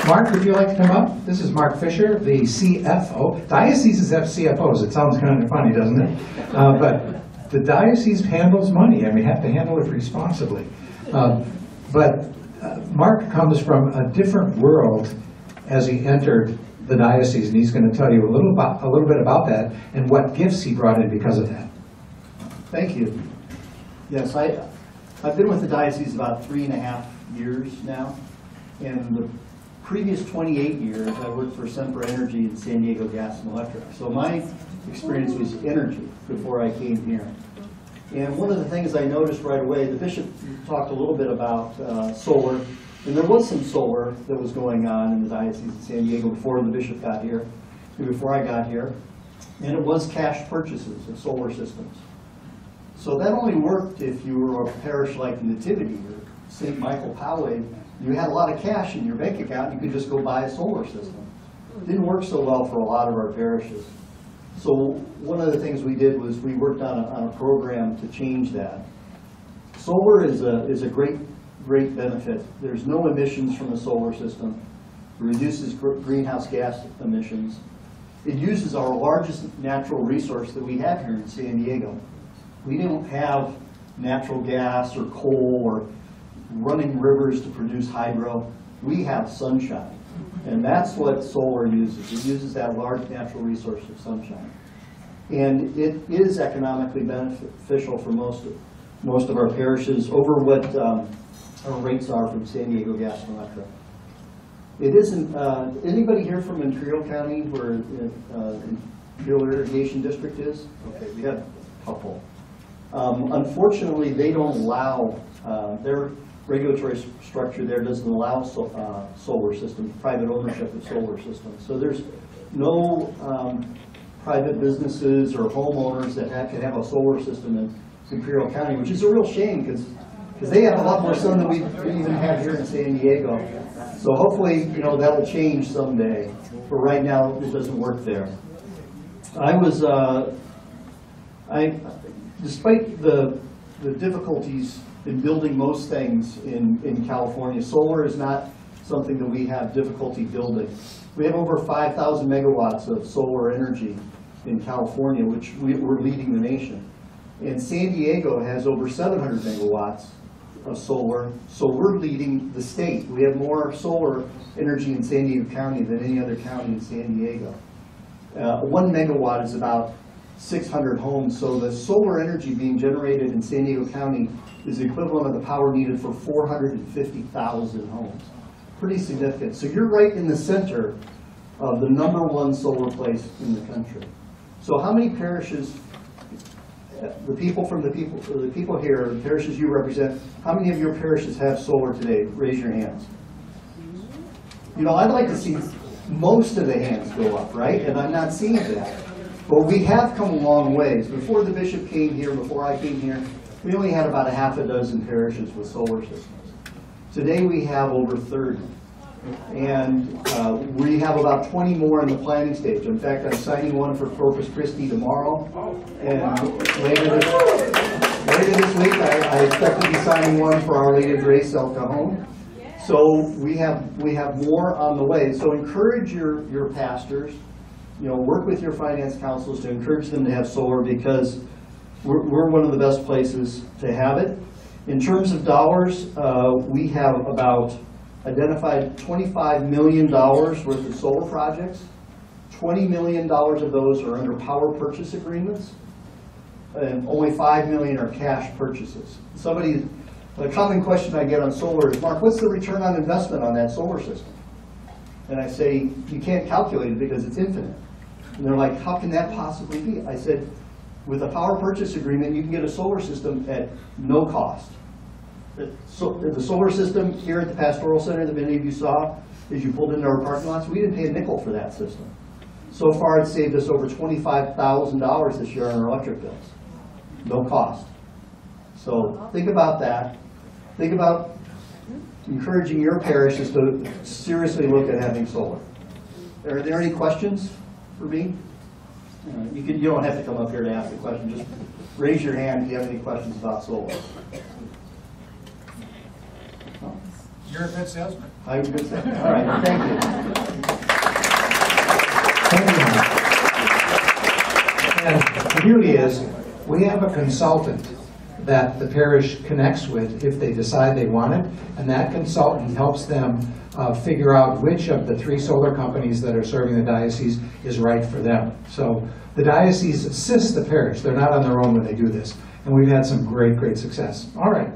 Mark, would you like to come up? This is Mark Fisher, the CFO. Dioceses have CFOs. It sounds kind of funny, doesn't it? But the diocese handles money, and we have to handle it responsibly. But Mark comes from a different world as he entered the diocese, and he's going to tell you a little bit about that and what gifts he brought in because of that. Thank you. Yes, I've been with the diocese about 3.5 years now, and the previous 28 years I worked for Sempra Energy and San Diego Gas and Electric. So my experience was energy before I came here. And one of the things I noticed right away, the bishop talked a little bit about solar, and there was some solar that was going on in the Diocese of San Diego before the bishop got here, and before I got here, and it was cash purchases of solar systems. So that only worked if you were a parish like Nativity or St. Michael Poway. You had a lot of cash in your bank account, you could just go buy a solar system. It didn't work so well for a lot of our parishes. So one of the things we did was we worked on a program to change that. Solar is a great benefit. There's no emissions from a solar system. It reduces greenhouse gas emissions. It uses our largest natural resource that we have here in San Diego. We don't have natural gas or coal or running rivers to produce hydro. We have sunshine. And that's what solar uses. It uses that large natural resource of sunshine. And it is economically beneficial for most of our parishes over what our rates are from San Diego Gas and Electric. It isn't, anybody here from Imperial County where Imperial Irrigation District is? Okay, we have a couple. Unfortunately, they don't allow, their regulatory structure there doesn't allow solar systems, private ownership of solar systems. So there's no private businesses or homeowners that can have a solar system in Imperial County, which is a real shame because they have a lot more sun than we even have here in San Diego. So hopefully, that'll change someday. But right now, it doesn't work there. Despite the difficulties in building most things in California, solar is not something that we have difficulty building. We have over 5,000 megawatts of solar energy in California, which we're leading the nation. And San Diego has over 700 megawatts of solar, so we're leading the state. We have more solar energy in San Diego County than any other county in San Diego. 1 megawatt is about 600 homes, so the solar energy being generated in San Diego County is equivalent of the power needed for 450,000 homes. Pretty significant. So you're right in the center of the #1 solar place in the country. So how many parishes, the people here, the parishes you represent, how many of your parishes have solar today? Raise your hands. I'd like to see most of the hands go up, right? And I'm not seeing that. But we have come a long ways. Before the bishop came here, before I came here, we only had about 6 parishes with solar systems. Today we have over 30. And we have about 20 more in the planning stage. In fact, I'm signing one for Corpus Christi tomorrow. And later this week, I expect to be signing one for Our Lady of Grace, El Cajon. So we have more on the way. So encourage your pastors. Work with your finance councils to encourage them to have solar because we're one of the best places to have it. In terms of dollars, we have identified $25 million worth of solar projects. $20 million of those are under power purchase agreements, and only $5 million are cash purchases. A common question I get on solar is, Mark, what's the return on investment on that solar system? And I say, you can't calculate it because it's infinite. And they're like, how can that possibly be? I said, with a power purchase agreement, you can get a solar system at no cost. The solar system here at the Pastoral Center that many of you saw as you pulled into our parking lots, we didn't pay a nickel for that system. So far, it's saved us over $25,000 this year on our electric bills. No cost. So think about that. Think about encouraging your parishes to seriously look at having solar. Are there any questions for me? You don't have to come up here to ask a question. Just raise your hand if you have any questions about solar. You're a good salesman. I'm good. All right, thank you. Thank you, Mark. And the beauty is, we have a consultant that the parish connects with if they decide they want it, and that consultant helps them figure out which of the 3 solar companies that are serving the diocese is right for them. So the diocese assists the parish. They're not on their own when they do this. And we've had some great, great success. All right.